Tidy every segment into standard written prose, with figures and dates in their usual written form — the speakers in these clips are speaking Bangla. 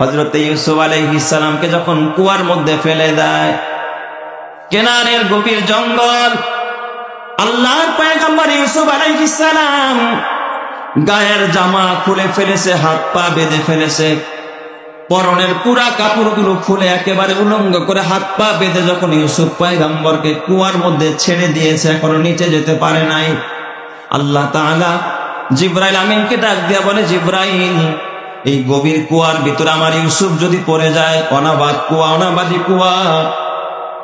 হযরত ইউসুফ আলাইহিস সালামকে যখন কুয়ার মধ্যে ফেলে দেয়, কেনানের গভীর জঙ্গল, আল্লাহর পয়গম্বর ইউসুফ আলাইহিস সালাম গায়ের জামা খুলে ফেলেছে, হাত পা বেঁধে ফেলেছে, পরনের পুরা কাপড়গুলো খুলে একেবারে উলঙ্গ করে হাত পা বেঁধে যখন ইউসুফ পয়গম্বরকে কুয়ার মধ্যে ছেড়ে দিয়েছে, এখনো নিচে যেতে পারে নাই, আল্লাহ তাআলা জিবরাইল আমিনকে ডাক দিয়া বলে, জিবরাইল, এই গভীর কুয়ার ভিতরে আমার ইউসুফ যদি পড়ে যায়, অনাবাদ কুয়া, অনাবাদি কুয়া,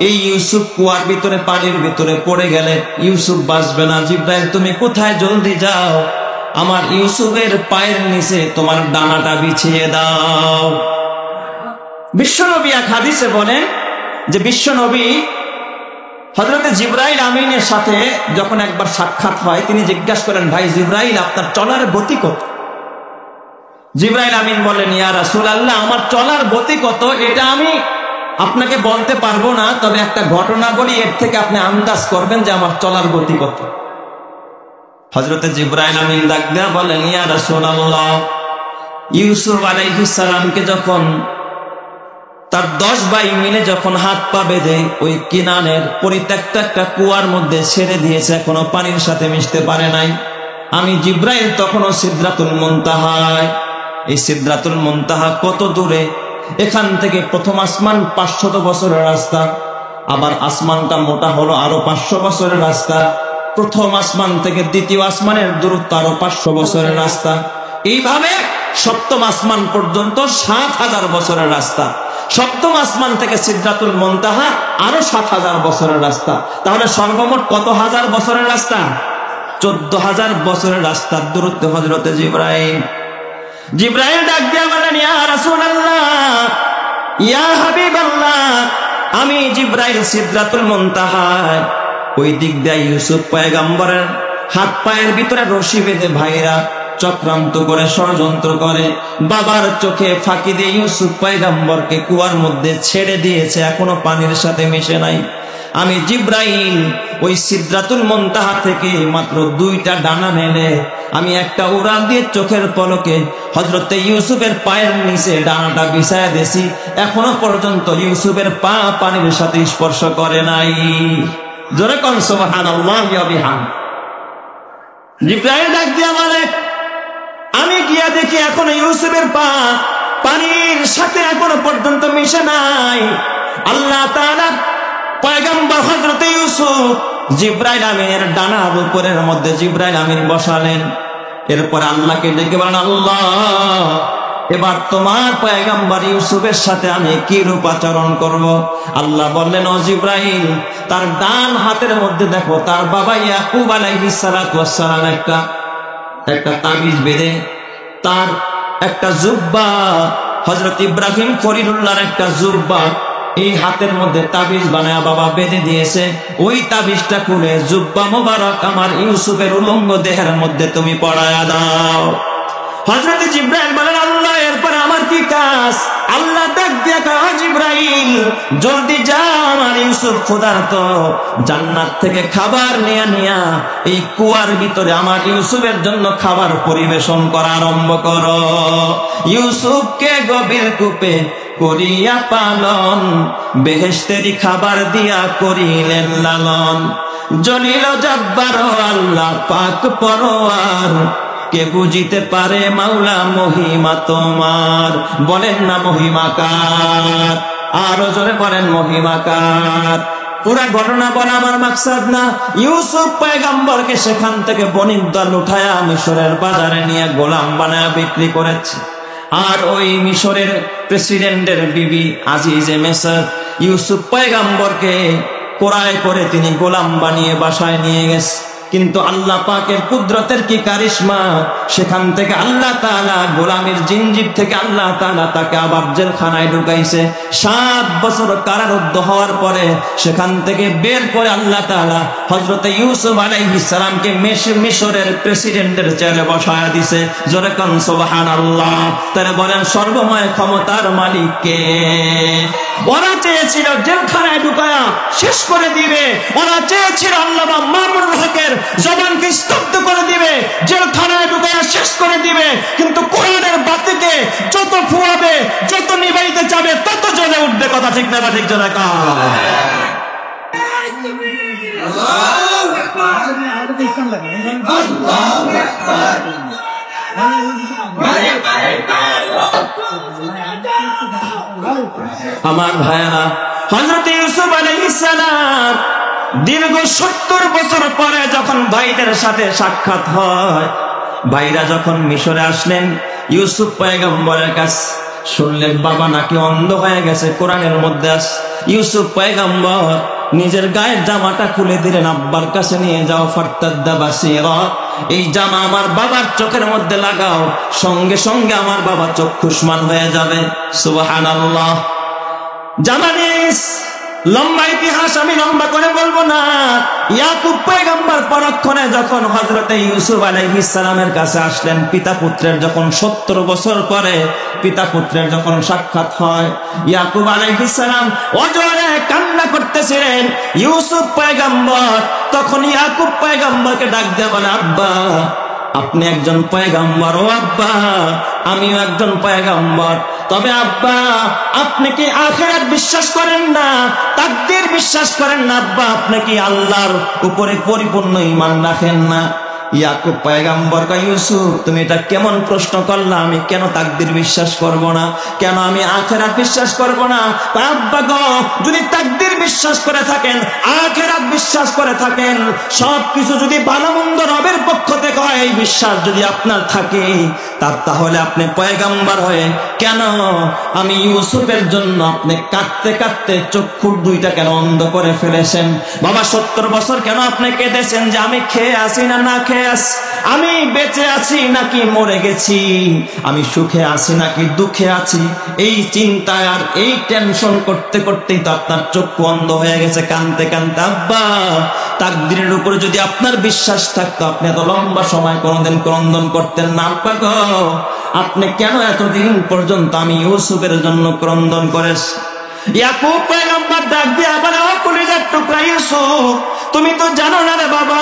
এই ইউসুফ কুয়ার ভিতরে পানির ভিতরে পড়ে গেলে ইউসুফ বাঁচবে না। জিবরাইল, তুমি কোথায়? জলদি যাও, আমার ইউসুফের পায়ের নিচে তোমার ডানাটা বিছিয়ে দাও। বিশ্বনবী এক হাদিসে বলেন যে বিশ্বনবী হযরতে জিবরাইল আমিনের সাথে যখন একবার সাক্ষাৎ হয়, তিনি জিজ্ঞাসা করেন, ভাই জিবরাইল, আপনার চলার গতি কত? জিবরাইল আমিন বলেন, ইয়া রাসূলুল্লাহ, আমার চলার গতি কত এটা আমি আপনাকে বলতে পারবো না, তবে একটা ঘটনা বলি, এর থেকে আপনি আন্দাজ করবেন যে আমার চলার গতি কত। হযরতে জিবরাইল আমিন ডাক দেয়া বলেন, ইয়া রাসূলুল্লাহ, ইউসুফ আলাইহিস সালামকে যখন তার 10 ভাই মিলে যখন হাত পা বেঁধে ওই কিনানের পরিত্যক্ত একটা কুয়ার মধ্যে ছেড়ে দিয়েছে, এখনো পানির সাথে মিশতে পারে নাই, আমি জিবরাইল তখনও সিদরাতুল মুনতাহায়। এই সিদরাতুল মুনতাহা কত দূরে? এখান থেকে প্রথম আসমান 500 বছরের রাস্তা, আবার আসমানটা মোটা হলো আরো 500 বছরের রাস্তা, প্রথম আসমান থেকে দ্বিতীয় আসমানের দূরত্ব আরো 500 বছরের রাস্তা, এইভাবে সপ্তম আসমান পর্যন্ত 7000 বছরের রাস্তা, সপ্তম আসমান থেকে সিদরাতুল মুনতাহা আরো 7000 বছরের রাস্তা। তাহলে সর্বমোট কত হাজার বছরের রাস্তা? 14000 বছরের রাস্তার দূরত্ব হযরতে জিবরাইল। জিবরাইল ডাক দিয়া বলেন, ইয়া রাসূলুল্লাহ, ইয়া হাবিবাল্লাহ, আমি জিবরাইল সিদরাতুল মুনতাহায় ওই দিক দিয়ে ইউসুফ পয়গম্বরের হাত পায়ের ভিতরে রশি বেঁধে ভাইরা চক্রান্ত করে, ষড়যন্ত্র করে, বাবার চোখে ফাঁকি দিয়ে ইউসুফ পয়গম্বরকে কুয়ার মধ্যে ছেড়ে দিয়েছে, এখনো পানির সাথে মিশে নাই। আমি জিবরাইল ওই সিদরাতুল মুনতাহা থেকে মাত্র 2টা ডানা মেলে আমি একটা উড়াল দিয়ে চোখের পলকে হযরতে ইউসুফের পায়ের নিচে ডানাটা বিছায়া দিয়েছি, এখনো পর্যন্ত ইউসুফের পা পানির সাথে স্পর্শ করে নাই। জোরে কোন সুবহানাল্লাহ ওয়া বিহামদিহি। জিবরাইল ডাক দিয়া বলে, আমি গিয়া দেখি এখনো ইউসুফের পা পানির সাথে এখনো পর্যন্ত মিশে নাই। আল্লাহ তাআলা পয়গম্বর হযরত ইউসুফ জিবরাইল আমিনের ডানার উপরের মধ্যে জিবরাইল আমিন বসালেন। এরপর আল্লাহকে ডেকে বলেন, আল্লাহ, এবার তোমার পয়গম্বর ইউসুফের সাথে আমি কি রূপ আচরণ করব? আল্লাহ বললেন, ও জিবরাইল, তার ডান হাতের মধ্যে দেখো তার বাবা ইয়াকুব আলাইহিস সালাতু ওয়াস সালাম একটা তাবিজ বেঁধে, তার একটা জুব্বা, হযরত ইব্রাহিম খলিলুল্লাহর একটা জুব্বা এই হাতের মধ্যে তাবিজ বানায়া বাবা বেঁধে দিয়েছে। ওই তাবিজটা খুলে জুব্বা মোবারক আমার ইউসুফের উলঙ্গ দেহের মধ্যে তুমি পরায়া দাও। হযরত জিবরাইল বলেন, আল্লাহ, এরপর আমার কি কাজ? আল্লাহ ডাক দিয়া কয়, জিবরাইল, জলদি যাও, আমার ইউসুফ ক্ষুধার্ত, জান্নাত থেকে খাবার নিয়া এই কুয়ার ভিতরে আমার ইউসুফের জন্য খাবার পরিবেশন করা আরম্ভ করো। ইউসুফকে গভীর কূপে করিয়া পালন, বেহেশতেরই খাবার দিয়া করিলেন লালন। জলিল জব্বার আল্লাহ পাক পরোয়ার, কে বুঝিতে পারে মাওলা মহিমা তোমার? বলেন না মহিমা কার? আরো জোরে বলেন মহিমা কার? পুরা ঘটনা বলা আমার মাকসাদ না। ইউসুফ পয়গম্বরকে সেখান থেকে বণিক দল উঠায়া মিশরের বাজারে নিয়ে গোলাম বানায়া বিক্রি করেছে। আর ওই মিশরের প্রেসিডেন্টের বিবি আজিজে মিসর ইউসুফ পয়গম্বরকে কোরায় করে তিনি গোলাম বানিয়ে বাসায় নিয়ে গেছে। কিন্তু আল্লাহ পাকের কুদরতের কি কারিশমা, সেখান থেকে আল্লাহ তাআলা গোলামের জিনজির থেকে আল্লাহ তাআলা তাকে আবার জেলখানায় ঢুকাইছে। 7 বছর কারারুদ্ধ হওয়ার পরে সেখান থেকে বের করে আল্লাহ তাআলা হযরতে ইউসুফ আলাইহিস সালামকে মিশরের প্রেসিডেন্টের চেয়ারে বসায়া দিয়েছে। জোরে কোন সুবহানাল্লাহ। তারা বলেন, সর্বময় ক্ষমতার মালিক কে? ওরা চেয়েছিল জেলখানায় ঢুকায়া শেষ করে দিবে, ওরা চেয়েছিল আল্লামা মামুনুল হকের জবানকে স্তব্ধ করে দিবে, জেলখানায় ঢুকায়া শেষ করে দিবে। কিন্তু কোরআনের বাতিকে যত ফুয়াবে, যত কথা ঠিক না ঠিক জোরে কও। আমার ভাইয়েরা, হযরত ইউসুফ আলাইহিস সালাম দীর্ঘ 70 বছর পরে যখন ভাইদের সাথে সাক্ষাৎ হয়, ভাইরা যখন মিশরে আসলেন, ইউসুফ পয়গম্বরের কাছে শুনলেন বাবা নাকি অন্ধ হয়ে গেছে। কোরআনের মধ্যে আছে ইউসুফ পয়গম্বর নিজের গায়ের জামাটা খুলে দিলেন, আব্বার কাছে নিয়ে যাও, ফারতাদ্দা বাসীরা, এই জামা আমার বাবার চোখের মধ্যে লাগাও, সঙ্গে সঙ্গে আমার বাবা চক্ষুষ্মান হয়ে যাবে। সুবহানাল্লাহ। জামানিস লম্বা ইতিহাস আমি লম্বা করে বলবো না। ইয়াকুব পয়গম্বর পরক্ষণে যখন হযরতে ইউসুফ আলাইহিস সালামের কাছে আসলেন, পিতা পুত্রের যখন 70 বছর পরে পিতা পুত্রের যখন সাক্ষাৎ হয়, ইয়াকুব আলাইহিস সালাম অজরে কান্না করতেছিলেন। ইউসুফ পয়গম্বর তখন ইয়াকুব পয়গম্বরকে ডাক দিয়ে বলে, আব্বা আপনি একজন পয়গম্বর। ও আব্বা আমিও একজন পয়গম্বর, তবে আব্বা আপনি কি আখিরাত বিশ্বাস করেন না, তাকদীর বিশ্বাস করেন না? আব্বা আপনি কি আল্লাহর উপরে পরিপূর্ণ ঈমান রাখেন না? ইয়াকুব পয়গম্বর কয়, ইউসুফ তুমি এটা কেমন প্রশ্ন করলা? আমি কেন তাকদীর বিশ্বাস করব না, কেন আমি আখিরাত বিশ্বাস করব না? আব্বা গো, যদি তাকদীর বিশ্বাস করে থাকেন, আখিরাত বিশ্বাস করে থাকেন, সবকিছু যদি ভালো মন্দ রবের পক্ষ থেকে হয়, এই বিশ্বাস যদি আপনার থাকে, তাহলে আপনি পয়গম্বর হয়ে কেন আমি ইউসুফের জন্য আপনি কাঁদতে কাঁদতে চক্ষু দুইটা কেন অন্ধ করে ফেলেছেন? বাবা 70 বছর কেন আপনি কেঁদেছেন যে আমি খেয়ে আসি না না খেয়ে আসি, আমি বেঁচে আছি নাকি মরে গেছি, আমি সুখে আছি নাকি দুঃখে আছি? এই চিন্তা আর এই টেনশন করতে করতেই তো আপনার চক্ষু অন্ধ হয়ে গেছে কাঁদতে কাঁদতে। আব্বা তাকদীরের উপরে যদি আপনার বিশ্বাস থাকতো, আপনি এত লম্বা সময় কোনোদিন ক্রন্দন করতেন না। আব্বা গো, আপনি কেন এতদিন পর্যন্ত আমি ইউসুফের জন্য ক্রন্দন করেছি? ইয়াকুব পয়গম্বর ডাক দিয়ে আবার, ও কলিজার টুকরা ইউসুফ, তুমি তো জানো না রে বাবা,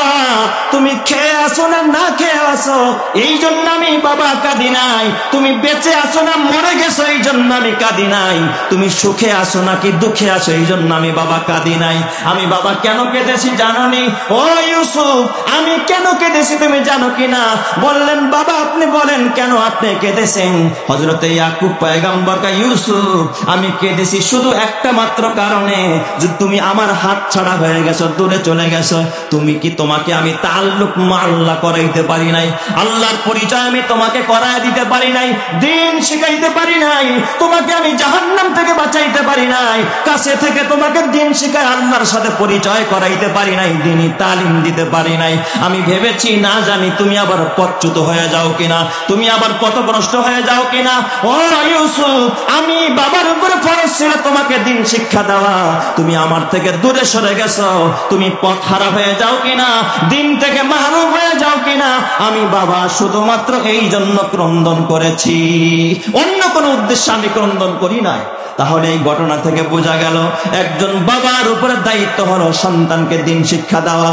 তুমি খেয়ে আসো না না খেয়ে আসো, এই জন্য আমি বাবা কাঁদি নাই। তুমি বেঁচে আসো না মরে গেছো, এই জন্য আমি কাঁদি নাই। তুমি সুখে আসো নাকি দুঃখে আসো, এই জন্য আমি বাবা কাঁদি নাই। আমি বাবা কেন কেঁদেছি জানো নি? ও ইউসুফ আমি কেন কেঁদেছি তুমি জানো কিনা? বললেন বাবা আপনি বলেন কেন আপনি কেঁদেছেন? হযরতে ইয়াকুব পয়গম্বর কয়, ইউসুফ আমি কেঁদেছি শুধু একটা মাত্র কারণে, যে তুমি আমার হাত ছাড়া হয়ে গেছো, দূরে চলে গেছো। তোমাকে আমি তাআল্লুক মা আল্লাহ করাইতে পারি নাই, আল্লাহর পরিচয় আমি তোমাকে করায় দিতে পারি নাই, দিন শিখাইতে পারি নাই, তোমাকে আমি জাহান্নাম থেকে বাঁচাইতে পারি নাই, কাছে থেকে তোমাকে দিন শিখায় আল্লাহর সাথে পরিচয় করাইতে পারি নাই, দিনই তালিম দিতে পারি নাই। আমি ভেবেছি না জানি তুমি আবার পথচ্যুত হয়ে যাও কিনা, তুমি আবার পথভ্রষ্ট হয়ে যাও কিনা। ও ইউসুফ আমি বাবার উপরে ফরজ ছিল তোমাকে দিন শিক্ষা দেওয়া, তুমি আমার থেকে দূরে সরে গেছো, তুমি পথ হারা হয়ে যাও কিনা, দিন থেকে মাহরুম হয়ে যাও কিনা। আমি বাবা শুধুমাত্র এই জন্য ক্রন্দন করেছি, অন্য কোনো উদ্দেশ্যে আমি ক্রন্দন করি নাই। তাহলে এই ঘটনা থেকে বোঝা গেল একজন বাবার উপরে দায়িত্ব হলো সন্তানকে দিন শিক্ষা দেওয়া।